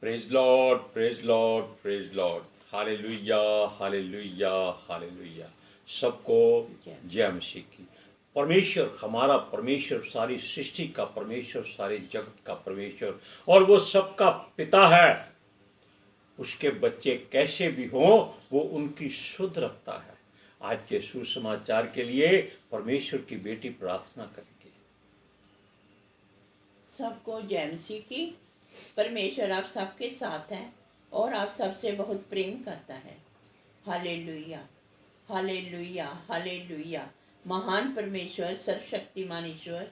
Praise Lord, praise Lord, praise Lord. Hallelujah, hallelujah, hallelujah. सबको जय मसीह की। परमेश्वर, हमारा परमेश्वर, सारी सृष्टि का परमेश्वर, सारे जगत का परमेश्वर, और वो सबका पिता है। उसके बच्चे कैसे भी हों, वो उनकी सुध रखता है। आज के सुसमाचार के लिए परमेश्वर की बेटी प्रार्थना करेगी। सबको जय मसीह की। परमेश्वर आप सबके साथ है और आप सबसे बहुत प्रेम करता है। Hallelujah, hallelujah, hallelujah. महान परमेश्वर, सर्वशक्तिमान ईश्वर,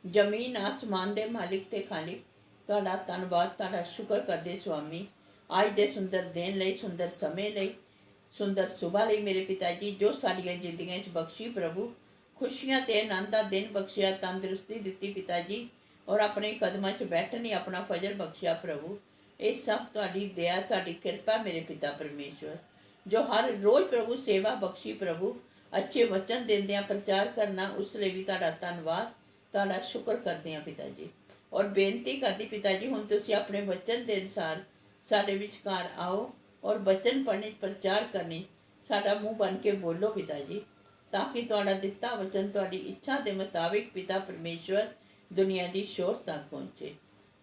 जमीन आसमान दे मालिक ते खालिक, तुहाडा धन्नवाद, तुहाडा शुक्र करदे स्वामी, आज दे सुंदर दिन लई, सुंदर समय लई, सुंदर सुबह लई मेरे पिता जी, जो साडियां जिंदगियां च बख्शी प्रभु, खुशियां ते आनंद दा दिन बख्शिया, तंदुरुस्ती दित्ती पिता जी, और अपने कदमां च बैठने अपना फजल बख्शिया प्रभु। ये सब तुहाडी दया, तुहाडी कृपा मेरे पिता परमेश्वर, जो हर रोज प्रभु सेवा बख्शी प्रभु, अच्छे वचन देंदियां प्रचार करना, उस लिए भी तुहाडा धन्नवाद, तुहाडा शुक्र करते हैं पिता जी। और बेनती करदी पिता जी, हुण तुसीं अपने वचन के अनुसार साडे विचकार आओ और वचन पढ़ने प्रचार करने साडा मुँह बन के बोलो पिता जी, ताकि तुहाडा दिता वचन तुहाडी इच्छा के मुताबिक पिता परमेश्वर दुनिया की शोर तक पहुँचे।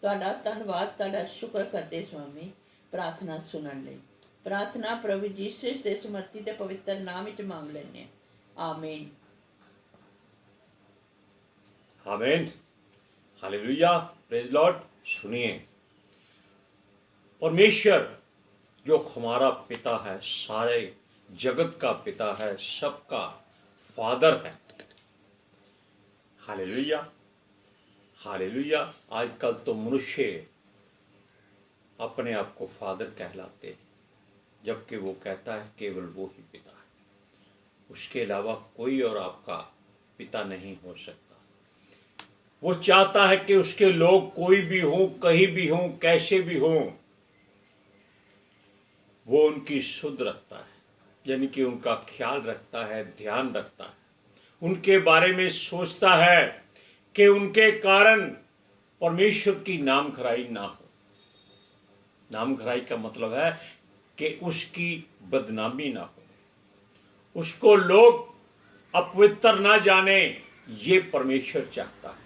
तुहाडा धन्नवाद, तुहाडा शुक्र करते स्वामी। प्रार्थना सुनने लई प्रार्थना प्रभु यीशु दे समर्थी ते पवित्र नाम विच मांग लैने। आमीन, आमीन, हालेलुया, प्रेज लॉर्ड। सुनिए, परमेश्वर जो हमारा पिता है, सारे जगत का पिता है, सबका फादर है। Hallelujah, hallelujah. आजकल तो मनुष्य अपने आप को फादर कहलाते हैं, जबकि वो कहता है केवल वो ही पिता है, उसके अलावा कोई और आपका पिता नहीं हो सकता। वो चाहता है कि उसके लोग कोई भी हों, कहीं भी हों, कैसे भी हों, वो उनकी सुध रखता है, यानी कि उनका ख्याल रखता है, ध्यान रखता है, उनके बारे में सोचता है कि उनके कारण परमेश्वर की नाम खराई ना हो। नाम खराई का मतलब है कि उसकी बदनामी ना हो, उसको लोग अपवित्र ना जाने, ये परमेश्वर चाहता है।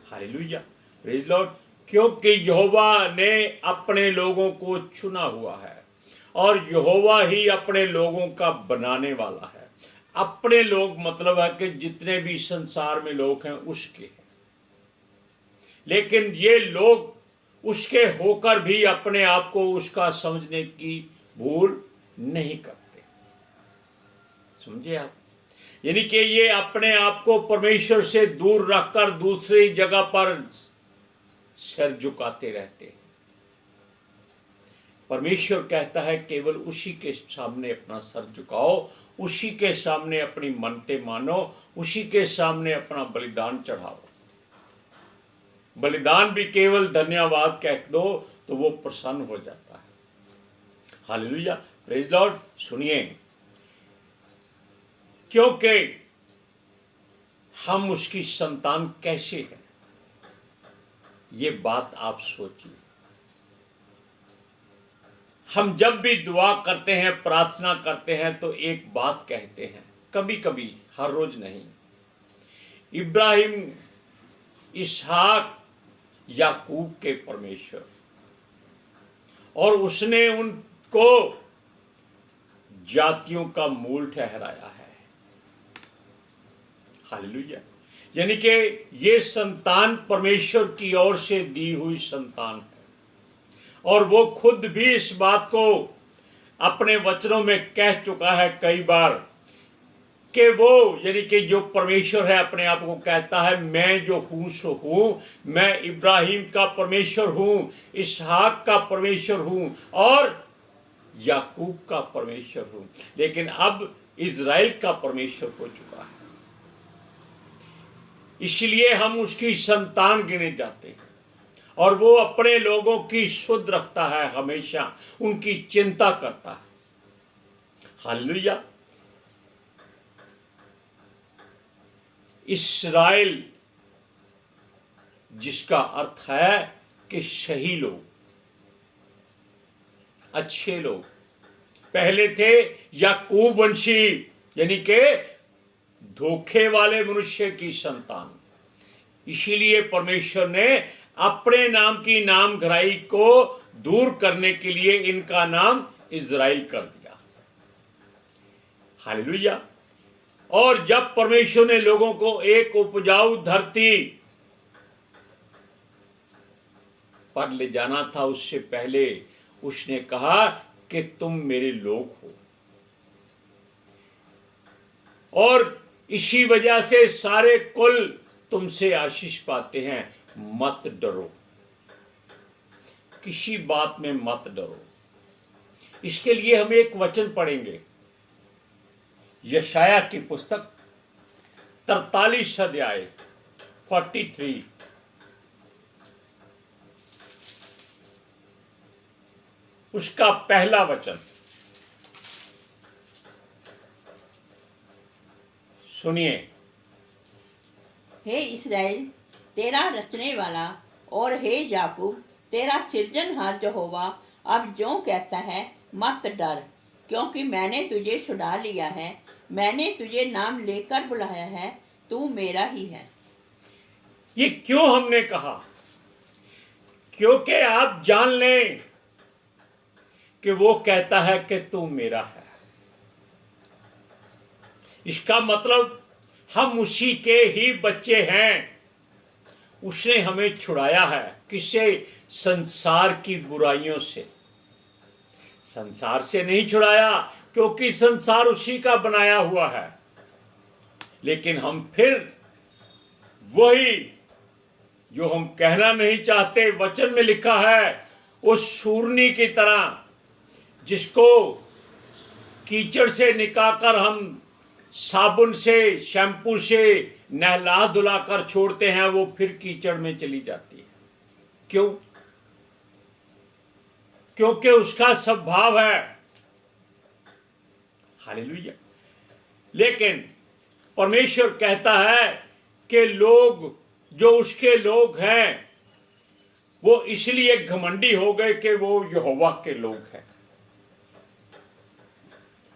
Hallelujah, praise Lord. क्योंकि यहोवा ने अपने लोगों को चुना हुआ है और यहोवा ही अपने लोगों का बनाने वाला है। अपने लोग मतलब है कि जितने भी संसार में लोग हैं उसके हैं, लेकिन ये लोग उसके होकर भी अपने आप को उसका समझने की भूल नहीं करते। समझे आप? यानी कि ये अपने आप को परमेश्वर से दूर रखकर दूसरी जगह पर सिर झुकाते रहते हैं। परमेश्वर कहता है केवल उसी के सामने अपना सर झुकाओ, उसी के सामने अपनी मन्नतें मानो, उसी के सामने अपना बलिदान चढ़ाओ। बलिदान भी केवल धन्यवाद कह दो तो वो प्रसन्न हो जाता है। Hallelujah, praise Lord. सुनिए, क्योंकि हम उसकी संतान कैसे हैं, ये बात आप सोचिए। हम जब भी दुआ करते हैं, प्रार्थना करते हैं, तो एक बात कहते हैं, कभी कभी, हर रोज नहीं। इब्राहिम, इसहाक, याकूब के परमेश्वर, और उसने उनको जातियों का मूल ठहराया है। हालेलुया, यानी कि ये संतान परमेश्वर की ओर से दी हुई संतान है, और वो खुद भी इस बात को अपने वचनों में कह चुका है कई बार कि वो, यानी कि जो परमेश्वर है अपने आप को कहता है, मैं जो हूं सो हूं, मैं इब्राहिम का परमेश्वर हूं, इसहाक का परमेश्वर हूं और याकूब का परमेश्वर हूं। लेकिन अब इज़राइल का परमेश्वर हो चुका है, इसलिए हम उसकी संतान गिने जाते हैं, और वो अपने लोगों की सुध रखता है, हमेशा उनकी चिंता करता है। हालेलुया। इस्राएल, जिसका अर्थ है कि सही लोग, अच्छे लोग। पहले थे याकूब वंशी, यानी के धोखे वाले मनुष्य की संतान। इसीलिए परमेश्वर ने अपने नाम की नामधराई को दूर करने के लिए इनका नाम इज़राइल कर दिया। हालेलुया। और जब परमेश्वर ने लोगों को एक उपजाऊ धरती पर ले जाना था, उससे पहले उसने कहा कि तुम मेरे लोग हो। और इसी वजह से सारे कुल तुमसे आशीष पाते हैं। मत डरो, किसी बात में मत डरो। इसके लिए हम एक वचन पढ़ेंगे, यशाया की पुस्तक 43 अध्याय 43। उसका पहला वचन सुनिए। हे इस्राएल, तेरा रचने वाला, और हे याकूब, तेरा सृजनहार यहोवा अब जो कहता है, मत डर, क्योंकि मैंने तुझे छुड़ा लिया है, मैंने तुझे नाम लेकर बुलाया है, तू मेरा ही है। ये क्यों हमने कहा? क्योंकि आप जान लें कि वो कहता है कि तू मेरा है। इसका मतलब हम उसी के ही बच्चे हैं। उसने हमें छुड़ाया है। किसे? संसार की बुराइयों से। संसार से नहीं छुड़ाया, क्योंकि संसार उसी का बनाया हुआ है। लेकिन हम फिर वही जो हम कहना नहीं चाहते, वचन में लिखा है, उस शूरनी की तरह जिसको कीचड़ से निकालकर हम साबुन से, शैम्पू से नहला धुला कर छोड़ते हैं, वो फिर कीचड़ में चली जाती है। क्यों? क्योंकि उसका स्वभाव है। हालेलुया। लेकिन परमेश्वर कहता है कि लोग जो उसके लोग हैं, वो इसलिए घमंडी हो गए कि वो यहोवा के लोग हैं।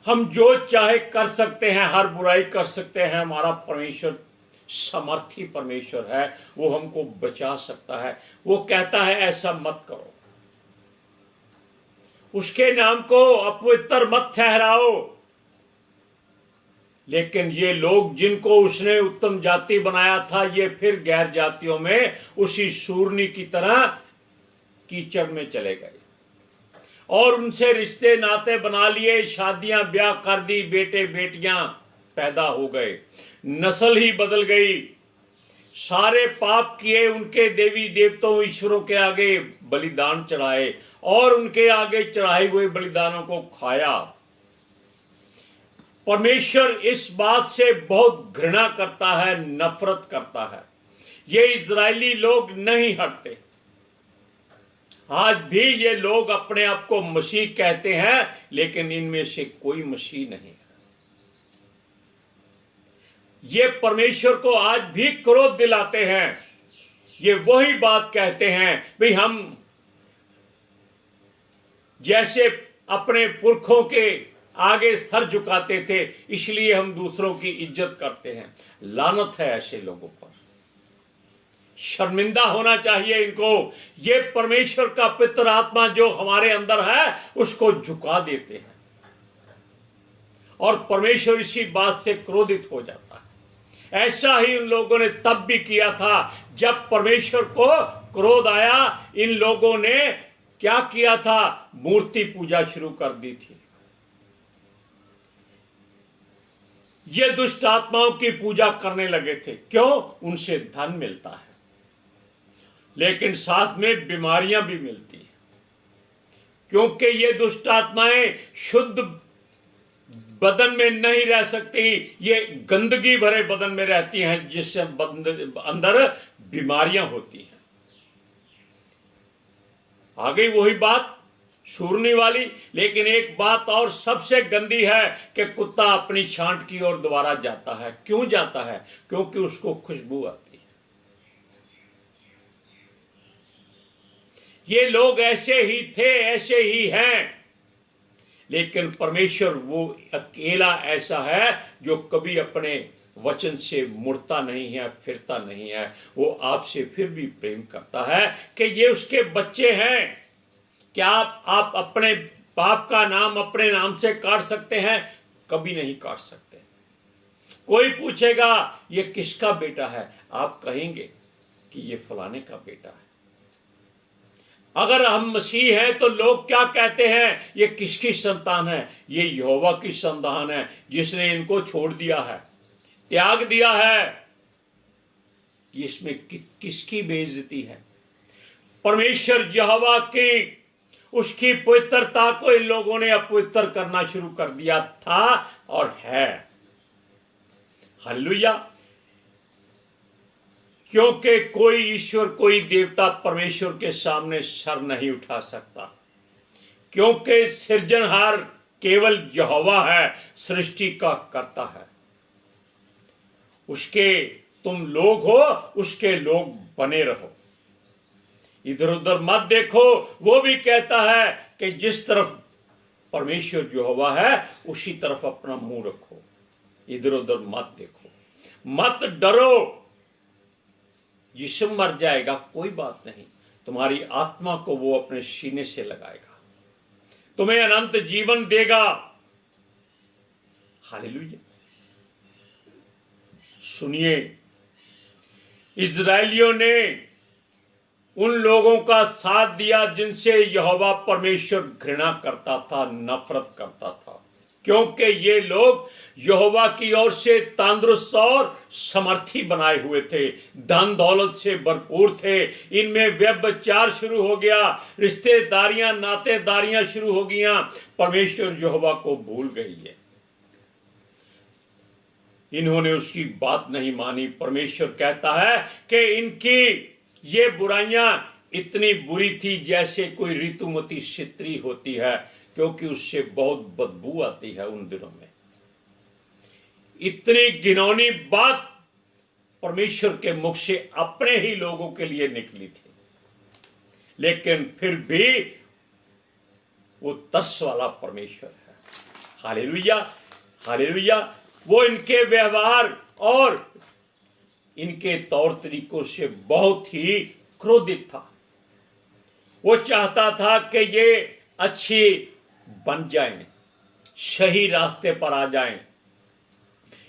हम जो चाहे कर सकते हैं, हर बुराई कर सकते हैं। हमारा परमेश्वर समर्थी परमेश्वर है, वो हमको बचा सकता है। वो कहता है ऐसा मत करो, उसके नाम को अपवित्र मत ठहराओ। लेकिन ये लोग जिनको उसने उत्तम जाति बनाया था, ये फिर गैर जातियों में उसी शूरनी की तरह कीचड़ में चले गए और उनसे रिश्ते नाते बना लिए, शादियां ब्याह कर दी, बेटे बेटियां पैदा हो गए, नस्ल ही बदल गई। सारे पाप किए, उनके देवी देवताओं ईश्वरों के आगे बलिदान चढ़ाए और उनके आगे चढ़ाए हुए बलिदानों को खाया। परमेश्वर इस बात से बहुत घृणा करता है, नफरत करता है। ये इजरायली लोग नहीं हटते। आज भी ये लोग अपने आप को मसीह कहते हैं, लेकिन इनमें से कोई मसीह नहीं है। ये परमेश्वर को आज भी क्रोध दिलाते हैं। ये वही बात कहते हैं, भाई हम जैसे अपने पुरखों के आगे सर झुकाते थे, इसलिए हम दूसरों की इज्जत करते हैं। लानत है ऐसे लोगों पर। शर्मिंदा होना चाहिए इनको। ये परमेश्वर का पवित्र आत्मा जो हमारे अंदर है, उसको झुका देते हैं और परमेश्वर इसी बात से क्रोधित हो जाता है। ऐसा ही उन लोगों ने तब भी किया था जब परमेश्वर को क्रोध आया। इन लोगों ने क्या किया था? मूर्ति पूजा शुरू कर दी थी। ये दुष्ट आत्माओं की पूजा करने लगे थे। क्यों? उनसे धन मिलता है, लेकिन साथ में बीमारियां भी मिलती हैं, क्योंकि ये दुष्ट आत्माएं शुद्ध बदन में नहीं रह सकती। ये गंदगी भरे बदन में रहती हैं, जिससे अंदर बीमारियां होती हैं। आ गई वही बात शूरनी वाली। लेकिन एक बात और सबसे गंदी है कि कुत्ता अपनी छांट की ओर दोबारा जाता है। क्यों जाता है? क्योंकि उसको खुशबू आती है। ये लोग ऐसे ही थे, ऐसे ही हैं। लेकिन परमेश्वर वो अकेला ऐसा है जो कभी अपने वचन से मुड़ता नहीं है, फिरता नहीं है। वो आपसे फिर भी प्रेम करता है कि ये उसके बच्चे हैं। क्या आप अपने बाप का नाम अपने नाम से काट सकते हैं? कभी नहीं काट सकते। कोई पूछेगा ये किसका बेटा है, आप कहेंगे कि ये फलाने का बेटा है। अगर हम मसीह हैं तो लोग क्या कहते हैं, ये किसकी संतान है? ये यहोवा की संतान है जिसने इनको छोड़ दिया है, त्याग दिया है। इसमें किसकी बेइज्जती है? परमेश्वर यहोवा की, उसकी पवित्रता को इन लोगों ने अपवित्र करना शुरू कर दिया था और है। हालेलुया। क्योंकि कोई ईश्वर, कोई देवता परमेश्वर के सामने सर नहीं उठा सकता, क्योंकि सृजनहार केवल यहोवा है, सृष्टि का कर्ता है। उसके तुम लोग हो, उसके लोग बने रहो। इधर उधर मत देखो। वो भी कहता है कि जिस तरफ परमेश्वर यहोवा है उसी तरफ अपना मुंह रखो, इधर उधर मत देखो, मत डरो। यीशु मर जाएगा, कोई बात नहीं, तुम्हारी आत्मा को वो अपने सीने से लगाएगा, तुम्हें अनंत जीवन देगा। हालेलुया। सुनिए, इजरायलियों ने उन लोगों का साथ दिया जिनसे यहोवा परमेश्वर घृणा करता था, नफरत करता था, क्योंकि ये लोग यहोवा की ओर से तंदुरुस्त और समर्थी बनाए हुए थे, धन दौलत से भरपूर थे। इनमें व्यभिचार शुरू हो गया, रिश्तेदारियां नातेदारियां शुरू हो गईं। परमेश्वर यहोवा को भूल गई है। इन्होंने उसकी बात नहीं मानी। परमेश्वर कहता है कि इनकी ये बुराइयां इतनी बुरी थी जैसे कोई ऋतुमती स्त्री होती है, क्योंकि उससे बहुत बदबू आती है उन दिनों में। इतनी घिनौनी बात परमेश्वर के मुख से अपने ही लोगों के लिए निकली थी, लेकिन फिर भी वो 10 वाला परमेश्वर है। Hallelujah, hallelujah. वो इनके व्यवहार और इनके तौर तरीकों से बहुत ही क्रोधित था। वो चाहता था कि ये अच्छी बन जाएं, सही रास्ते पर आ जाएं।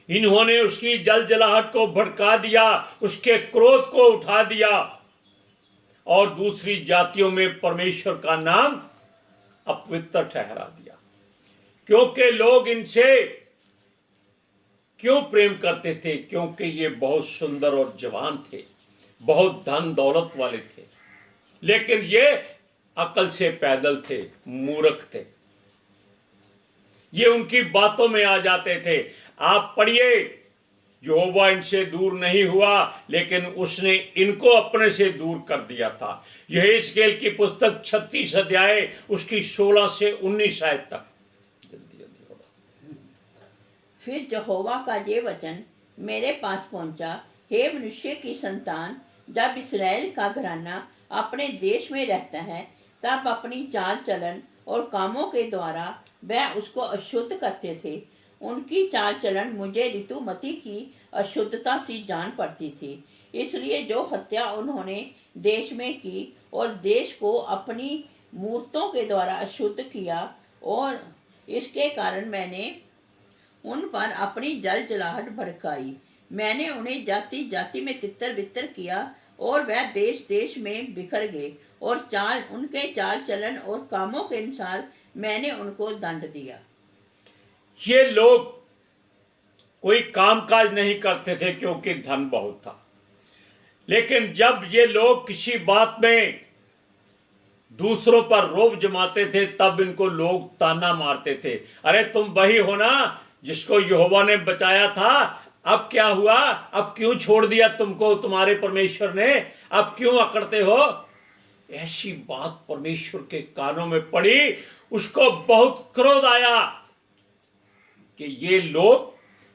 इन्होंने उसकी जलजलाहट को भड़का दिया, उसके क्रोध को उठा दिया और दूसरी जातियों में परमेश्वर का नाम अपवित्र ठहरा दिया। क्योंकि लोग इनसे क्यों प्रेम करते थे? क्योंकि ये बहुत सुंदर और जवान थे, बहुत धन दौलत वाले थे, लेकिन ये अकल से पैदल थे, मूर्ख थे। ये उनकी बातों में आ जाते थे। आप पढ़िए, यहोवा इनसे दूर नहीं हुआ, लेकिन उसने इनको अपने से दूर कर दिया था। यहेजकेल की पुस्तक 36 अध्याय उसकी 16 से 19 आयत तक। फिर यहोवा का ये वचन मेरे पास पहुंचा, हे मनुष्य की संतान, जब इस्राएल का घराना अपने देश में रहता है तब अपनी चाल चलन और कामों के द्वारा वह उसको अशुद्ध करते थे। उनकी चाल चलन मुझे ऋतुमती की अशुद्धता सी जान पड़ती थी। इसलिए जो हत्या उन्होंने देश में की और देश को अपनी मूर्तों के द्वारा अशुद्ध किया, और इसके कारण मैंने उन पर अपनी जलजलाहट भड़काई। मैंने उन्हें जाति जाति में तितर बितर किया और वह देश देश में बिखर गए, और उनके चाल चलन और कामों के अनुसार मैंने उनको दंड दिया। ये लोग कोई कामकाज नहीं करते थे क्योंकि धन बहुत था, लेकिन जब ये लोग किसी बात में दूसरों पर रोब जमाते थे तब इनको लोग ताना मारते थे, अरे तुम वही हो ना जिसको यहोवा ने बचाया था, अब क्या हुआ? अब क्यों छोड़ दिया तुमको तुम्हारे परमेश्वर ने? अब क्यों अकड़ते हो? ऐसी बात परमेश्वर के कानों में पड़ी, उसको बहुत क्रोध आया कि ये लोग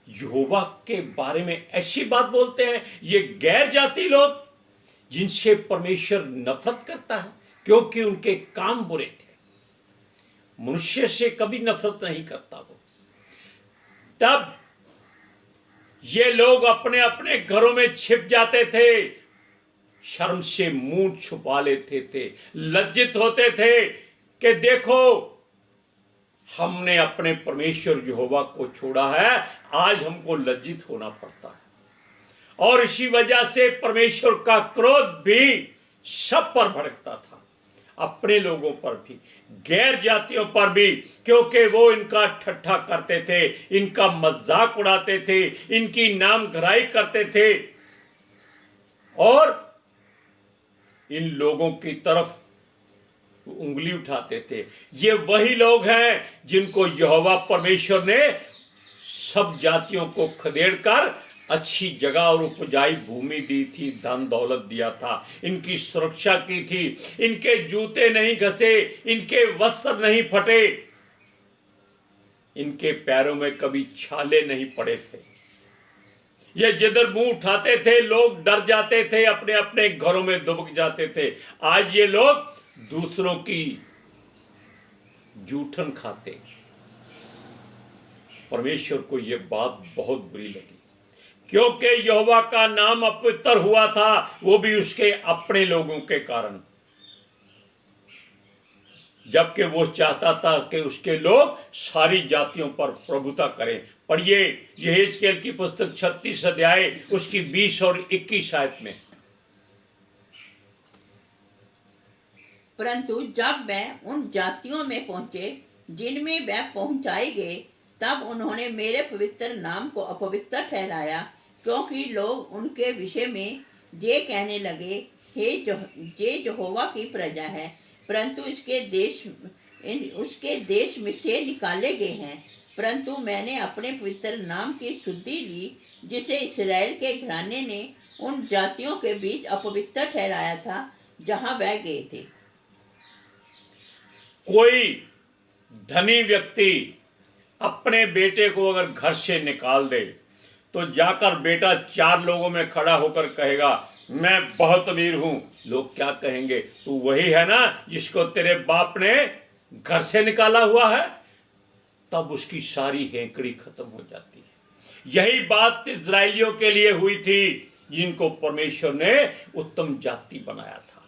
यहोवा के बारे में ऐसी बात बोलते हैं। ये गैर जाति लोग जिनसे परमेश्वर नफरत करता है क्योंकि उनके काम बुरे थे। मनुष्य से कभी नफरत नहीं करता वो। तब ये लोग अपने अपने घरों में छिप जाते थे, शर्म से मुंह छुपा लेते थे, लज्जित होते थे कि देखो हमने अपने परमेश्वर यहोवा को छोड़ा है, आज हमको लज्जित होना पड़ता है। और इसी वजह से परमेश्वर का क्रोध भी सब पर भड़कता था, अपने लोगों पर भी, गैर जातियों पर भी, क्योंकि वो इनका ठट्ठा करते थे, इनका मजाक उड़ाते थे, इनकी नामधराई करते थे और इन लोगों की तरफ उंगली उठाते थे। ये वही लोग हैं जिनको यहोवा परमेश्वर ने सब जातियों को खदेड़कर अच्छी जगह और उपजाई भूमि दी थी, धन दौलत दिया था, इनकी सुरक्षा की थी, इनके जूते नहीं घसे, इनके वस्त्र नहीं फटे, इनके पैरों में कभी छाले नहीं पड़े थे। ये जिधर मुंह उठाते थे लोग डर जाते थे, अपने अपने घरों में दुबक जाते थे। आज ये लोग दूसरों की जूठन खाते। परमेश्वर को यह बात बहुत बुरी लगी, क्योंकि यहोवा का नाम अपवित्र हुआ था, वो भी उसके अपने लोगों के कारण, जबकि वो चाहता था कि उसके लोग सारी जातियों पर प्रभुता करें। पढ़िए यहेजकेल की पुस्तक 36 अध्याय उसकी 20 और 21 आयत में। परंतु जब वह उन जातियों में पहुंचे जिनमें वह पहुंचाए गए, तब उन्होंने मेरे पवित्र नाम को अपवित्र ठहराया, क्योंकि लोग उनके विषय में ये कहने लगे, हे ये यहोवा की प्रजा है, परंतु उसके देश में से निकाले गए हैं। परंतु मैंने अपने पवित्र नाम की शुद्धि ली, जिसे इस्राएल के घराने ने उन जातियों के बीच अपवित्र ठहराया था जहां वह गए थे। कोई धनी व्यक्ति अपने बेटे को अगर घर से निकाल दे तो जाकर बेटा 4 लोगों में खड़ा होकर कहेगा, मैं बहुत अमीर हूं। लोग क्या कहेंगे, तू वही है ना जिसको तेरे बाप ने घर से निकाला हुआ है। तब उसकी सारी हेकड़ी खत्म हो जाती है। यही बात इस्राएलियों के लिए हुई थी, जिनको परमेश्वर ने उत्तम जाति बनाया था।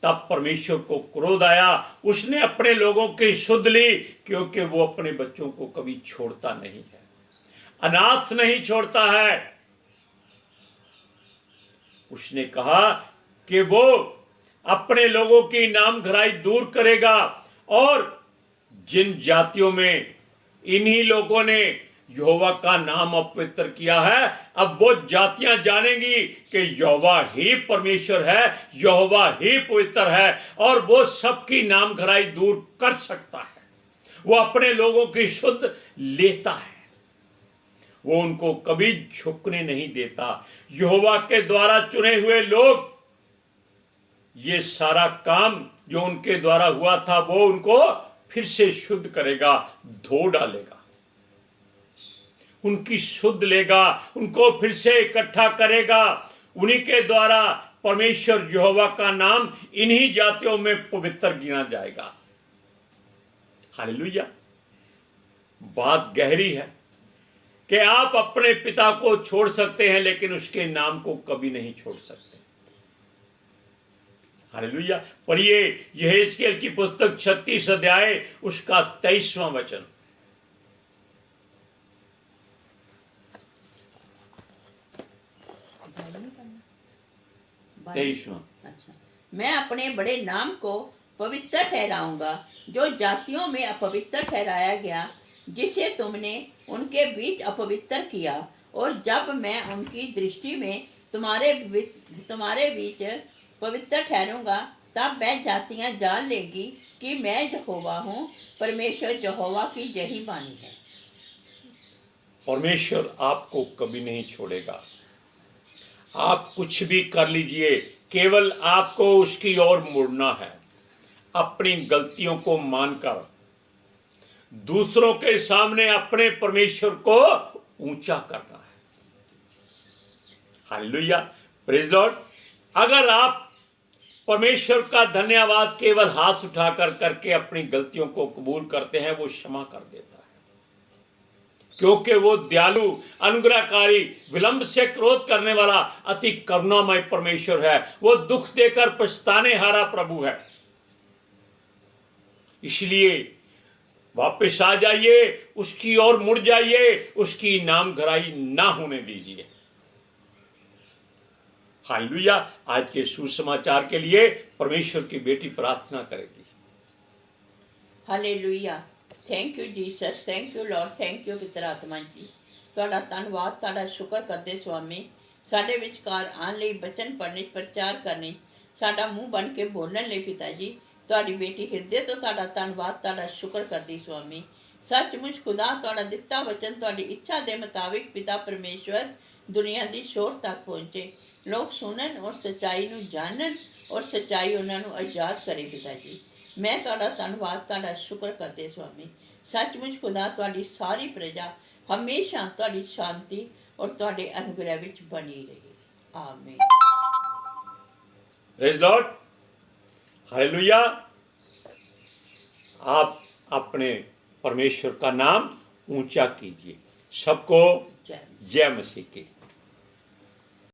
तब परमेश्वर को क्रोध आया, उसने अपने लोगों की सुध ली, क्योंकि वो अपने बच्चों को कभी छोड़ता नहीं है, अनाथ नहीं छोड़ता है। उसने कहा कि वो अपने लोगों की नामधराई दूर करेगा, और जिन जातियों में इन्हीं लोगों ने यहोवा का नाम अपवित्र किया है, अब वो जातियां जानेंगी कि यहोवा ही परमेश्वर है, यहोवा ही पवित्र है, और वो सबकी नामधराई दूर कर सकता है। वो अपने लोगों की शुद्ध लेता है, वो उनको कभी झुकने नहीं देता। यहोवा के द्वारा चुने हुए लोग ये सारा काम जो उनके द्वारा हुआ था वो उनको फिर से शुद्ध करेगा, धो डालेगा, उनकी शुद्ध लेगा, उनको फिर से इकट्ठा करेगा। उन्हीं के द्वारा परमेश्वर यहोवा का नाम इन्हीं जातियों में पवित्र गिना जाएगा। हालेलुया। बात गहरी है कि आप अपने पिता को छोड़ सकते हैं, लेकिन उसके नाम को कभी नहीं छोड़ सकते। हालेलुया। पढ़िए यहेजकेल की पुस्तक 36 अध्याय उसका 23वां वचन। 23वां। अच्छा, मैं अपने बड़े नाम को पवित्र ठहराऊंगा, जो जातियों में अपवित्र ठहराया गया, जिसे तुमने उनके बीच अपवित्र किया। और जब मैं उनकी दृष्टि में तुम्हारे बीच पवित्र ठहरूंगा, तब वह जातियां जान लेगी कि मैं यहोवा हूँ। परमेश्वर यहोवा की यही वाणी है। परमेश्वर आपको कभी नहीं छोड़ेगा। आप कुछ भी कर लीजिए, केवल आपको उसकी ओर मुड़ना है। अपनी गलतियों को मानकर दूसरों के सामने अपने परमेश्वर को ऊंचा करना है। Hallelujah, praise Lord. अगर आप परमेश्वर का धन्यवाद केवल हाथ उठाकर करके अपनी गलतियों को कबूल करते हैं, वो क्षमा कर देता है, क्योंकि वो दयालु, अनुग्रहकारी, विलंब से क्रोध करने वाला, अति करुणामय परमेश्वर है। वो दुख देकर पछताने हारा प्रभु है। इसलिए वापस आ जाइए, उसकी ओर मुड़ जाइए, उसकी नामधराई ना होने दीजिए। हालेलुया। आज के सुसमाचार के लिए परमेश्वर की बेटी प्रार्थना करेगी। Hallelujah. Thank you Jesus, thank you Lord, thank you पितर आत्मा जी। ਤੁਹਾਡਾ ਧੰਨਵਾਦ, ਤੁਹਾਡਾ ਸ਼ੁਕਰ ਕਰਦੇ स्वामी, ਸਾਡੇ ਵਿਚਕਾਰ ਆਉਣ ਲਈ, ਬਚਨ ਪੜ੍ਹਨੇ, ਪ੍ਰਚਾਰ ਕਰਨੇ, ਸਾਡਾ ਮੂੰਹ ਬਣ ਕੇ ਬੋਲਣ ਲਈ ਪਿਤਾ ਜੀ। ਤੁਹਾਡੀ ਬੇਟੀ ਹਿਰਦੇ ਤੋਂ ਤੁਹਾਡਾ ਧੰਨਵਾਦ, ਤੁਹਾਡਾ ਸ਼ੁਕਰ ਕਰਦੀ स्वामी। सचमुच खुदा ਤੁਹਾਡਾ ਦਿੱਤਾ ਵਚਨ ਤੁਹਾਡੀ ਇੱਛਾ ਦੇ ਮੁਤਾबिक पिता परमेश्वर दुनिया की शोर तक पहुँचे, लोग सुनन और सच्चाई नूं जानन और सच्चाई उन्होंने आजाद करे पिता जी। मैं ਤੁਹਾਡਾ ਧੰਨਵਾਦ, ਤੁਹਾਡਾ ਸ਼ੁਕਰ करते स्वामी। सचमुच खुदा ਤੁਹਾਡੀ सारी प्रजा हमेशा ਤੁਹਾਡੀ शांति और ਤੁਹਾਡੇ अनुग्रह विच बनी रहे। आमीन। Praise Lord. हालेलुया। आप अपने परमेश्वर का नाम ऊंचा कीजिए। सबको जय मसीह की।